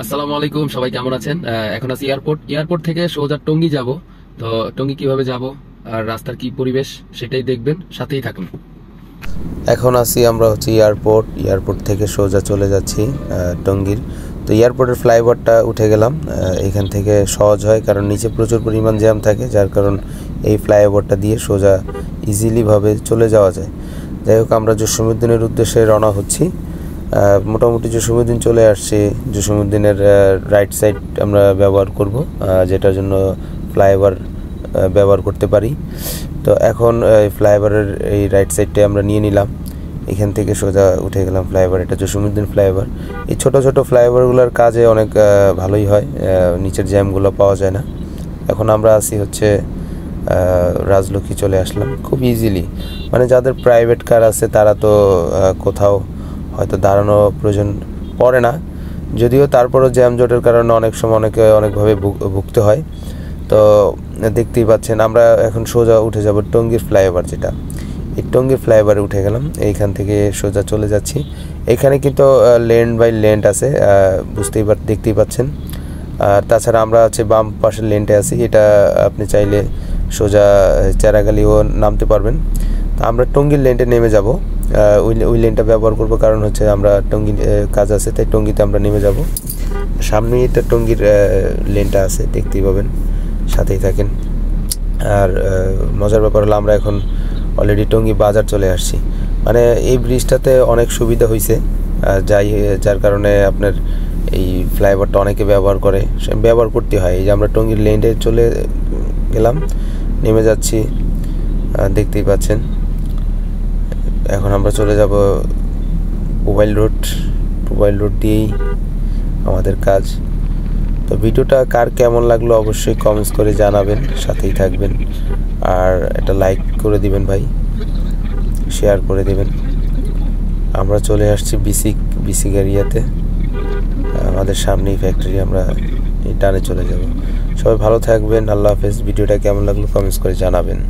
আসসালামু আলাইকুম, সবাই কেমন আছেন? এখন আছি এয়ারপোর্ট থেকে সোজা টঙ্গী যাব। তো টঙ্গী কিভাবে যাব আর রাস্তার কি পরিবেশ সেটাই দেখবেন, সাথেই থাকুন। এখন আছি আমরা এয়ারপোর্ট থেকে সোজা চলে যাচ্ছি টঙ্গীর। তো এয়ারপোর্টের ফ্লাইওভারটা উঠে গেলাম। এখান থেকে সহজ হয় কারণ নিচে প্রচুর পরিমাণ জ্যাম থাকে, যার কারণ এই ফ্লাইওভারটা দিয়ে সোজা ইজিলিভাবে চলে যাওয়া যায়। যাই হোক, আমরা জসীমউদ্দিনের উদ্দেশ্যে রওনা হচ্ছি। মোটামুটি জসীমউদ্দিন চলে আসছি। জসীমউদ্দিনের রাইট সাইড আমরা ব্যবহার করব, যেটার জন্য ফ্লাইওভার ব্যবহার করতে পারি। তো এখন ফ্লাইওভারের এই রাইট সাইডটা আমরা নিয়ে নিলাম। এখান থেকে সোজা উঠে গেলাম ফ্লাইওভার। এটা জসীমউদ্দিন ফ্লাইওভার। এই ছোট ছোট ফ্লাইওভারগুলোর কাজে অনেক ভালোই হয়, নিচের জ্যামগুলো পাওয়া যায় না। এখন আমরা আছি হচ্ছে রাজলক্ষ্মী চলে আসলাম খুব ইজিলি। মানে যাদের প্রাইভেট কার আছে তারা তো কোথাও হয়তো দাঁড়ানো প্রয়োজন পড়ে না, যদিও তারপরও জ্যামজটের কারণে অনেক সময় অনেকভাবে ভুগতে হয়। তো দেখতেই পাচ্ছেন আমরা এখন সোজা উঠে যাব টঙ্গীর ফ্লাইওভার, যেটা এই টঙ্গীর ফ্লাইওভারে উঠে গেলাম। এইখান থেকে সোজা চলে যাচ্ছি। এখানে কিন্তু লেন বাই লেন আছে, দেখতেই পাচ্ছেন। আর তাছাড়া আমরা হচ্ছে বাম পাশের লেনটে আছি। এটা আপনি চাইলে সোজা চেরাগালিও নামতে পারবেন। তো আমরা টঙ্গীর লেনটে নেমে যাব। ওই লেনটা ব্যবহার করব, কারণ হচ্ছে আমরা টঙ্গী কাজ আছে, তাই টঙ্গীতে আমরা নেমে যাব। সামনেই এটা টঙ্গীর লেনটা আছে, দেখতেই পাবেন, সাথেই থাকেন। আর মজার ব্যাপার হলো আমরা এখন অলরেডি টঙ্গী বাজার চলে আসছি। মানে এই ব্রিজটাতে অনেক সুবিধা হয়েছে, যার কারণে আপনার এই ফ্লাইওভারটা অনেকে ব্যবহার করতে হয়। এই যে আমরা টঙ্গীর লেনে চলে গেলাম, নেমে যাচ্ছি, দেখতেই পাচ্ছেন। এখন আমরা চলে যাব মোবাইল রোড দিয়েই আমাদের কাজ। তো ভিডিওটা কার কেমন লাগলো অবশ্যই কমেন্টস করে জানাবেন, সাথেই থাকবেন। আর এটা লাইক করে দিবেন ভাই, শেয়ার করে দিবেন। আমরা চলে আসছি বিসিক এরিয়াতে। আমাদের সামনেই ফ্যাক্টরি, আমরা এই টানে চলে যাব। সবাই ভালো থাকবেন, আল্লাহ হাফেজ। ভিডিওটা কেমন লাগলো কমেন্টস করে জানাবেন।